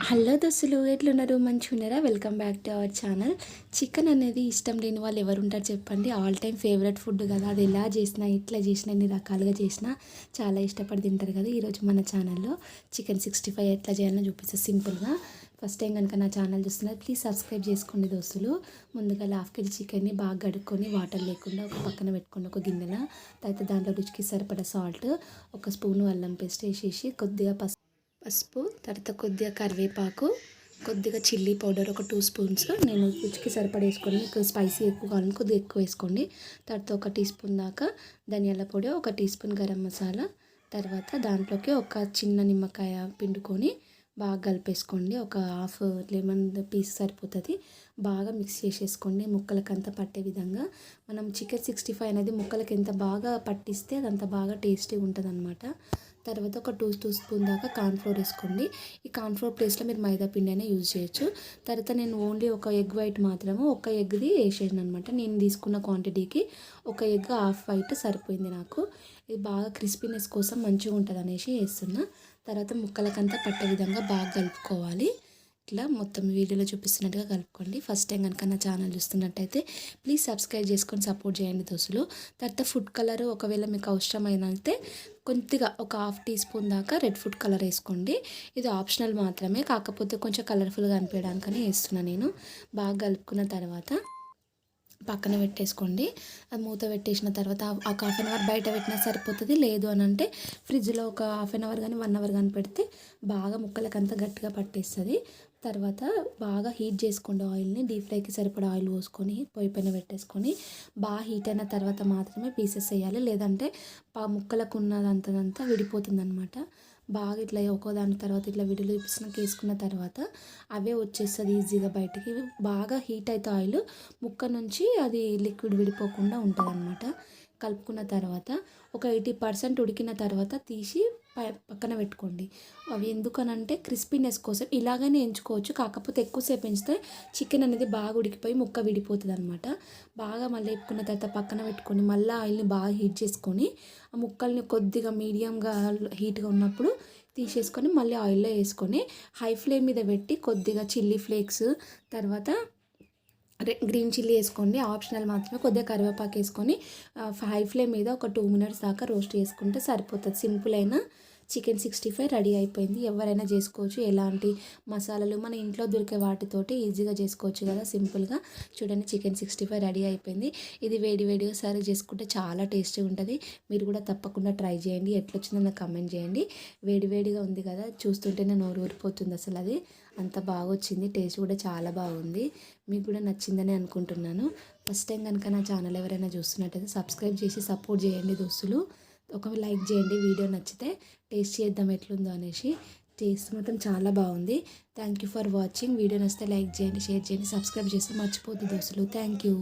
Hello దోస్తులు, ఎట్లున్నారు? మంచిగున్నారా? Welcome back to our channel. Chicken అనేది ఇష్టం లేని వాళ్ళు ఎవరు ఉంటారు చెప్పండి? ఆల్ టైమ్ ఫేవరెట్ ఫుడ్ కదా. అది ఎలా చేసినా, ఇట్లా చేసినా, ఎన్ని రకాలుగా చేసినా చాలా ఇష్టపడి తింటారు కదా. ఈరోజు మన ఛానల్లో చికెన్ 65 ఎట్లా చేయాలో చూపిస్తే సింపుల్గా. ఫస్ట్ టైం కనుక నా ఛానల్ చూస్తున్నారు ప్లీజ్ సబ్స్క్రైబ్ చేసుకోండి దోస్తులు. ముందుగా హాఫ్ కేజీ చికెన్ని బాగా కడుక్కొని వాటర్ లేకుండా ఒక పక్కన పెట్టుకోండి ఒక గిన్నెలో. తర్వాత దాంట్లో రుచికి సరిపడా సాల్ట్, ఒక స్పూను అల్లం పేస్ట్ వేసేసి కొద్దిగా పసుపు, తర్వాత కొద్దిగా కరివేపాకు, కొద్దిగా చిల్లీ పౌడర్ ఒక 2 స్పూన్స్. నేను రుచికి సరిపడా వేసుకొని, మీకు స్పైసీ ఎక్కువ కావాలని కొద్దిగా ఎక్కువ వేసుకోండి. తర్వాత ఒక టీ స్పూన్ దాకా ధనియాల పొడి, ఒక టీ స్పూన్ గరం మసాలా. తర్వాత దాంట్లోకి ఒక చిన్న నిమ్మకాయ పిండుకొని బాగా కలిపేసుకోండి. ఒక హాఫ్ లెమన్ పీస్ సరిపోతుంది. బాగా మిక్స్ చేసేసుకోండి ముక్కలకంతా పట్టే విధంగా. మనం చికెన్ 65 అనేది ముక్కలకి ఎంత బాగా పట్టిస్తే అదంత బాగా టేస్టీగా ఉంటుంది అనమాట. తర్వాత ఒక టూ స్పూన్ దాకా కార్న్ఫ్లోర్ వేసుకోండి. ఈ కార్న్ఫ్లోర్ ప్లేస్లో మీరు మైదా పిండి అయినా యూజ్ చేయొచ్చు. తర్వాత నేను ఓన్లీ ఒక ఎగ్ వైట్ మాత్రమే ఒక ఎగ్ది వేసేసాను అనమాట. నేను తీసుకున్న క్వాంటిటీకి ఒక ఎగ్ హాఫ్ వైట్ సరిపోయింది నాకు. ఇది బాగా క్రిస్పీనెస్ కోసం మంచిగా ఉంటుంది అనేసి వేస్తున్నా. తర్వాత ముక్కలకంతా పట్టే విధంగా బాగా కలుపుకోవాలి. ఇట్లా మొత్తం వీడియోలో చూపిస్తున్నట్టుగా కలుపుకోండి. ఫస్ట్ టైం కనుక నా ఛానల్ చూస్తున్నట్టయితే ప్లీజ్ సబ్స్క్రైబ్ చేసుకొని సపోర్ట్ చేయండి దోస్తులు. తర్వాత ఫుడ్ కలర్ ఒకవేళ మీకు అవసరమైతే కొద్దిగా ఒక హాఫ్ టీ స్పూన్ దాకా రెడ్ ఫుడ్ కలర్ వేసుకోండి. ఇది ఆప్షనల్ మాత్రమే, కాకపోతే కొంచెం కలర్ఫుల్గా అనిపించడానికని వేస్తున్నాను నేను. బాగా కలుపుకున్న తర్వాత పక్కన పెట్టేసుకోండి. అది మూత పెట్టేసిన తర్వాత ఒక హాఫ్ అన్ అవర్ బయట పెట్టినా సరిపోతుంది. లేదు అని అంటే ఫ్రిడ్జ్లో ఒక హాఫ్ అన్ అవర్ కానీ 1 అవర్ కానీ పెడితే బాగా ముక్కలకంతా గట్టిగా పట్టేస్తుంది. తర్వాత బాగా హీట్ చేసుకోండి ఆయిల్ని. డీప్ ఫ్రైకి సరిపడా ఆయిల్ పోసుకొని పొయ్యి పైన పెట్టేసుకొని బాగా హీట్ అయిన తర్వాత మాత్రమే పీసెస్ వేయాలి. లేదంటే ముక్కలకు ఉన్నదంతా విడిపోతుంది అనమాట. బాగా ఇట్లా ఒక్కోదాని తర్వాత ఇట్లా విడుదల చూపిస్తున్నాక వేసుకున్న తర్వాత అవే వచ్చేస్తుంది ఈజీగా బయటికి. బాగా హీట్ అయితే ఆయిల్ ముక్క నుంచి అది లిక్విడ్ విడిపోకుండా ఉంటుంది అనమాట. కలుపుకున్న తర్వాత ఒక 80% ఉడికిన తర్వాత తీసి పక్కన పెట్టుకోండి. అవి ఎందుకనంటే క్రిస్పీనెస్ కోసం ఇలాగనే ఎంచుకోవచ్చు, కాకపోతే ఎక్కువసేపు ఎంచితే చికెన్ అనేది బాగా ఉడికిపోయి ముక్క విడిపోతుంది అనమాట. బాగా మళ్ళీ వేపుకున్న తర్వాత పక్కన పెట్టుకొని మళ్ళీ ఆయిల్ని బాగా హీట్ చేసుకొని ఆ ముక్కల్ని కొద్దిగా మీడియంగా హీట్గా ఉన్నప్పుడు తీసేసుకొని మళ్ళీ ఆయిల్లో వేసుకొని హై ఫ్లేమ్ మీద పెట్టి కొద్దిగా చిల్లీ ఫ్లేక్స్, తర్వాత గ్రీన్ చిల్లీ వేసుకోండి, ఆప్షనల్ మాత్రమే. కొద్దిగా కరివేపాకు వేసుకొని హై ఫ్లేమ్ మీద ఒక 2 మినిట్స్ దాకా రోస్ట్ చేసుకుంటే సరిపోతుంది. సింపుల్ అయిన చికెన్ 65 రెడీ అయిపోయింది. ఎవరైనా చేసుకోవచ్చు. ఎలాంటి మసాలాలు మన ఇంట్లో దొరికే వాటితోటి ఈజీగా చేసుకోవచ్చు కదా సింపుల్గా. చూడండి చికెన్ 65 రెడీ అయిపోయింది. ఇది వేడిగా సర్వ్ చేసుకుంటే చాలా టేస్టీగా ఉంటుంది. మీరు కూడా తప్పకుండా ట్రై చేయండి. ఎట్లొచ్చిందో నాకు కమెంట్ చేయండి. వేడిగా ఉంది కదా, చూస్తుంటేనే నోరు ఊరిపోతుంది అసలు. అది అంత బాగా వచ్చింది. టేస్ట్ కూడా చాలా బాగుంది. మీకు కూడా నచ్చిందని అనుకుంటున్నాను. ఫస్ట్ టైం కనుక నా ఛానల్ ఎవరైనా చూస్తున్నట్టయితే సబ్స్క్రైబ్ చేసి సపోర్ట్ చేయండి దోస్తులు. ఒక లైక్ చేయండి వీడియో నచ్చితే. టేస్ట్ చేద్దాం ఎట్లుందో అనేసి. టేస్ట్ మాత్రం చాలా బాగుంది. Thank you for watching. Video నచ్చితే లైక్ చేయండి, షేర్ చేయండి, సబ్స్క్రైబ్ చేస్తే మర్చిపోద్దు దోస్తులు. Thank you.